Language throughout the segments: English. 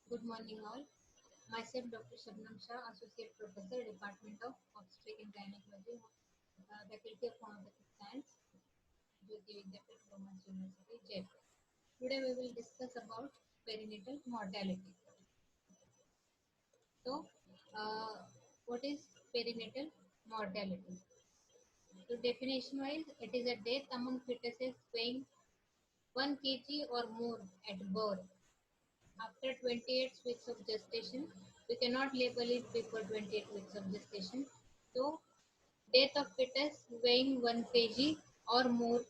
Good morning, all. Myself, Dr. Shabnam Shah, Associate Professor, Department of Obstetrics and Gynecology, Faculty of Homeopathic Science, Jyoti Vidyapith, Women's University, Jaipur. Today, we will discuss about perinatal mortality. So, what is perinatal mortality? So, definition-wise, it is a death among fetuses weighing 1 kg or more at birth after 28 weeks of gestation. We cannot label it before 28 weeks of gestation. So, death of fetus weighing 1 kg or more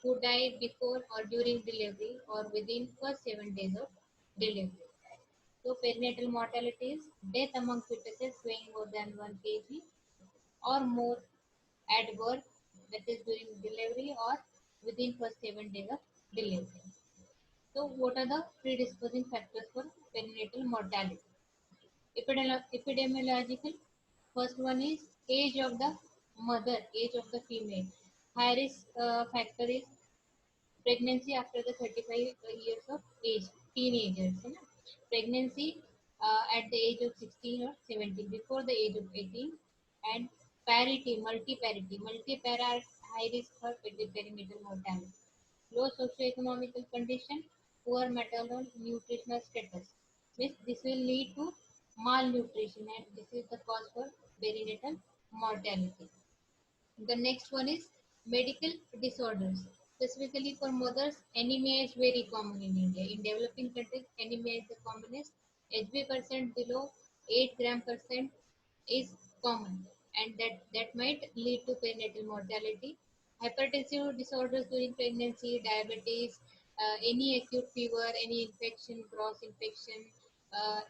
who died before or during delivery or within first 7 days of delivery. So, perinatal mortality is death among fetuses weighing more than 1 kg or more at birth, that is during delivery or within first 7 days of delivery. So, what are the predisposing factors for perinatal mortality? Epidemiological, first one is age of the mother, age of the female. High risk factor is pregnancy after the 35 years of age, teenagers. है ना? Pregnancy at the age of 16 or 17, before the age of 18, and parity, multi-para are high risk for perinatal mortality. Low socioeconomical condition, poor maternal nutritional status. This will lead to malnutrition, and this is the cause for perinatal mortality. The next one is medical disorders. Specifically for mothers, anemia is very common in India. In developing countries, anemia is the commonest. HB% below 8 gram percent is common, and that might lead to perinatal mortality. Hypertensive disorders during pregnancy, diabetes, any acute fever, any infection, cross infection,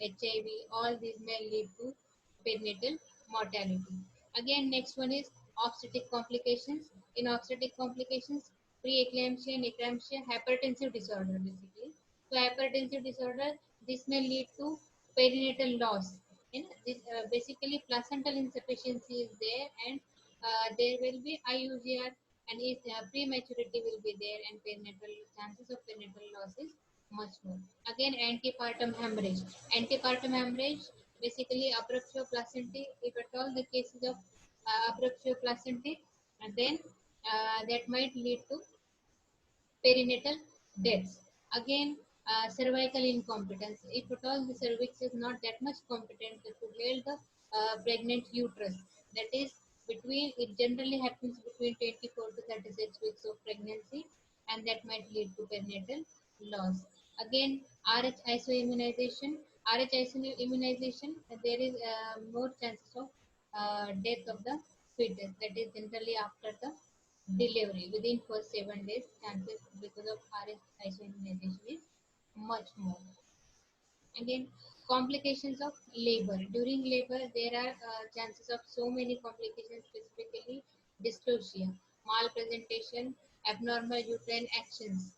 HIV, all these may lead to perinatal mortality. Again, next one is obstetric complications. In obstetric complications, preeclampsia and eclampsia, hypertensive disorder basically. So hypertensive disorder, this may lead to perinatal loss. This, basically placental insufficiency is there, and there will be IUGR, and prematurity will be there, and perinatal chances of perinatal loss is much more. Again, antepartum hemorrhage. Antepartum hemorrhage, basically abruptio placentae. If at all the cases of abruptio placentae, and then that might lead to perinatal deaths. Again, cervical incompetence. If at all the cervix is not that much competent to hold the pregnant uterus, that is it generally happens between 24 to 36 weeks of pregnancy, and that might lead to perinatal loss. Again, RH isoimmunization. RH isoimmunization, there is more chances of death of the fetus. That is generally after the delivery within first 7 days, chances because of RS isoimmunization is much more. Again, complications of labor. During labor, there are chances of so many complications, specifically dystocia, malpresentation, abnormal uterine actions.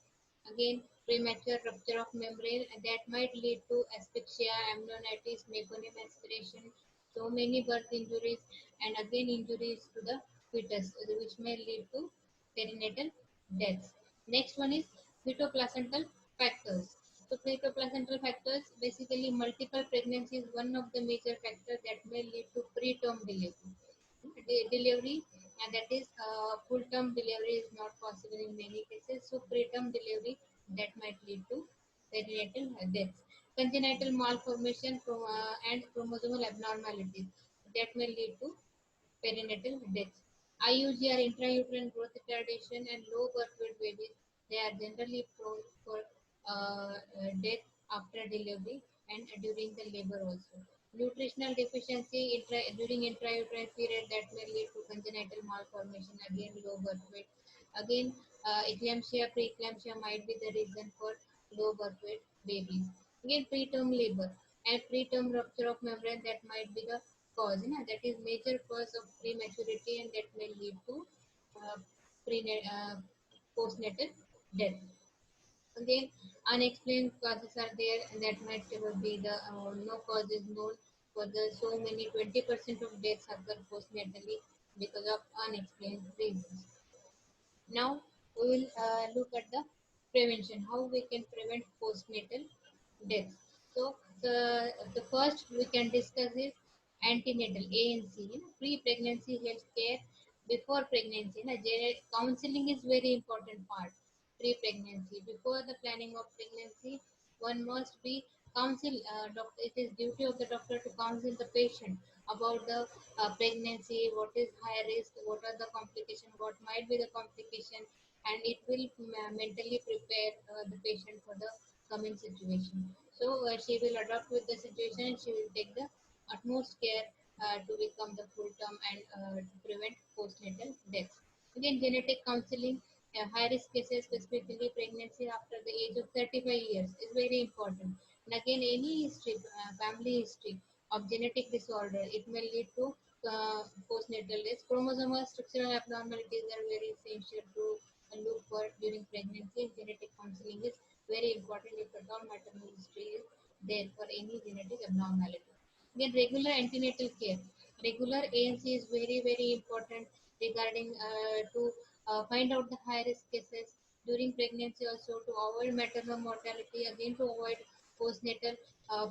Again, premature rupture of membrane, and that might lead to asphyxia, amnionitis, meconium aspiration, so many birth injuries, and again injuries to the fetus, which may lead to perinatal deaths. Next one is fetoplacental factors. So fetoplacental factors, basically multiple pregnancy is one of the major factors that may lead to preterm delivery. Delivery, and that is full term delivery is not possible in many cases. So preterm delivery, that might lead to perinatal deaths. Congenital malformation and chromosomal abnormalities, that may lead to perinatal deaths. IUGR, intrauterine growth retardation, and low birth weight babies, they are generally prone for death after delivery and during the labor also. Nutritional deficiency during intrauterine period, that may lead to congenital malformation, again low birth weight. Again, eclampsia, preeclampsia might be the reason for low birth weight babies. Again, preterm labor and preterm rupture of membrane, that might be the cause. That is major cause of prematurity, and that may lead to uh, postnatal death. Again, unexplained causes are there, and that might be the no cause is known for the so many 20% of deaths occur postnatally because of unexplained reasons. Now we will look at the prevention, how we can prevent postnatal deaths. So the first we can discuss is antenatal ANC, pre-pregnancy health care before pregnancy. Counseling is very important part. Pre-pregnancy, before the planning of pregnancy, one must be counsel. Doctor, it is duty of the doctor to counsel the patient about the pregnancy, what is high risk, what are the complication, what might be the complication, and it will mentally prepare the patient for the coming situation. So she will adapt with the situation and she will take the utmost care to become the full term and to prevent postnatal deaths. Again, genetic counseling, high risk cases, specifically pregnancy after the age of 35 years, is very important. And again, any history, family history of genetic disorder, it may lead to postnatal deaths. Chromosomal structural abnormalities are very essential to look for during pregnancy. Genetic counseling is very important if at all maternal history is there for any genetic abnormality. Again, regular antenatal care. Regular ANC is very, very important regarding to find out the high risk cases during pregnancy, also to avoid maternal mortality, again to avoid postnatal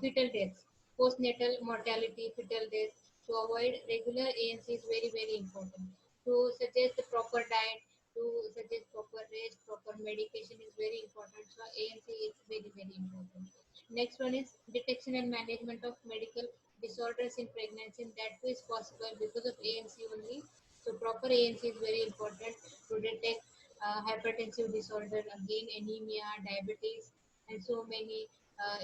fetal deaths, postnatal mortality, fetal deaths. To avoid regular ANC is very, very important. To suggest the proper diet, to suggest proper rest, proper medication is very important. So ANC is very, very important. Next one is detection and management of medical disorders in pregnancy. And that too is possible because of ANC only. So proper ANC is very important to detect hypertensive disorder, again anemia, diabetes, and so many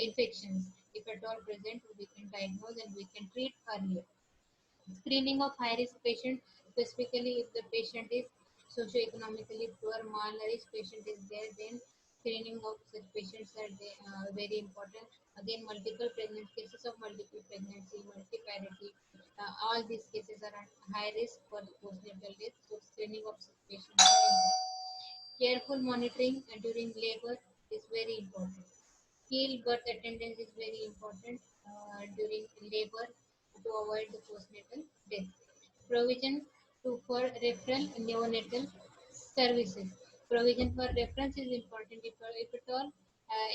infections. If at all present, we can diagnose and we can treat earlier. Screening of high-risk patient, specifically if the patient is socioeconomically poor, malnourished patient is there, then screening of such patients are very important. Again, multiple pregnancy cases of multiple pregnancy, multiparity, all these cases are at high risk for postnatal death. So screening of such patients is very important. Careful monitoring during labor is very important. Skilled birth attendance is very important during labor to avoid the postnatal death. Provision for referral neonatal services. Provision for reference is important if at all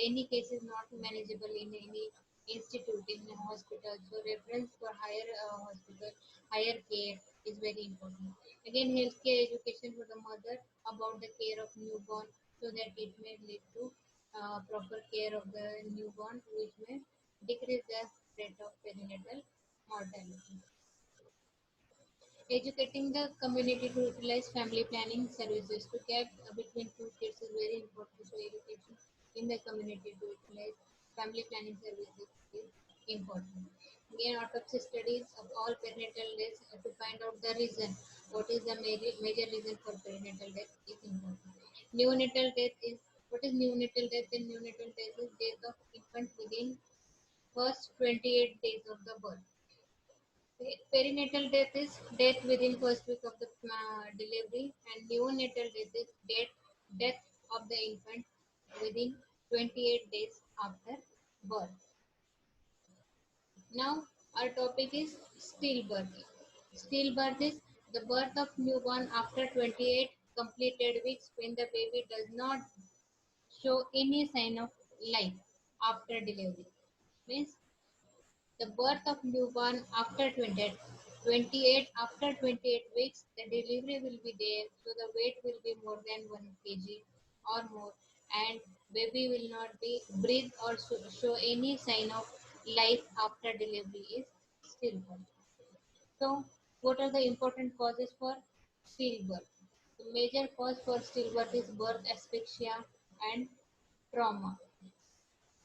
any case is not manageable in any institute in a hospital. So reference for higher hospital, higher care is very important. Again, healthcare education for the mother about the care of newborn so that it may lead to proper care of the newborn, which may decrease the rate of perinatal mortality. Educating the community to utilize family planning services to gap between two kids is very important. So education in the community to utilize family planning services is important. Again, autopsy studies of all perinatal deaths to find out the reason. What is the major reason for perinatal death is important. Neonatal death is what is neonatal death? In neonatal death is death of infant within first 28 days of the birth. Perinatal death is death within first week of the delivery, and neonatal death is death of the infant within 28 days after birth. Now, our topic is stillbirth. Stillbirth is the birth of newborn after 28 completed weeks when the baby does not show any sign of life after delivery. Means the birth of newborn after 28 after 28 weeks, the delivery will be there, so the weight will be more than 1 kg or more, and baby will not be breathe or show any sign of life after delivery is stillbirth. So, what are the important causes for stillbirth? The major cause for stillbirth is birth asphyxia and trauma.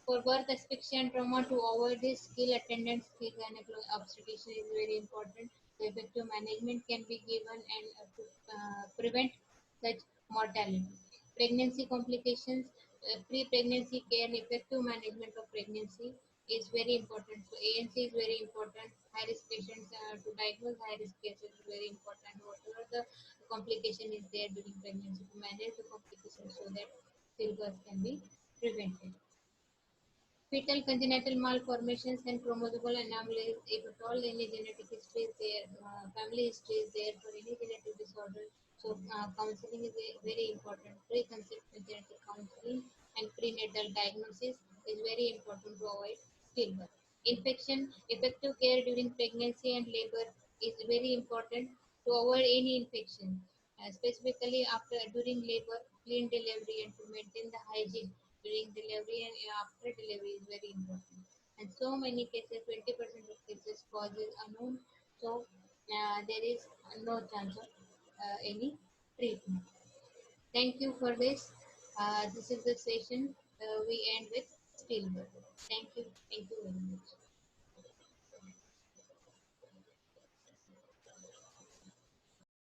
For birth asphyxia and trauma, to avoid this, skill attendance, skill gynecology obstetrician is very important. The effective management can be given and to prevent such mortality. Pregnancy complications, pre-pregnancy care, and effective management of pregnancy is very important. So ANC is very important. High risk patients to diagnose high risk cases is very important. Whatever the complication is there during pregnancy, to manage the complications so that stillbirth can be prevented. Fetal congenital malformations and chromosomal anomalies, if at all any genetic history is there, family history is there for any genetic disorder. So counseling is very important. Pre-conception genetic counseling and prenatal diagnosis is very important to avoid stillbirth. Infection, effective care during pregnancy and labor is very important to avoid any infection, specifically after during labor, clean delivery, and to maintain the hygiene during delivery and after delivery is very important. And so many cases, 20% of cases causes unknown, so there is no chance of any treatment. Thank you for this. This is the session. We end with stillbirth. Thank you. Thank you very much.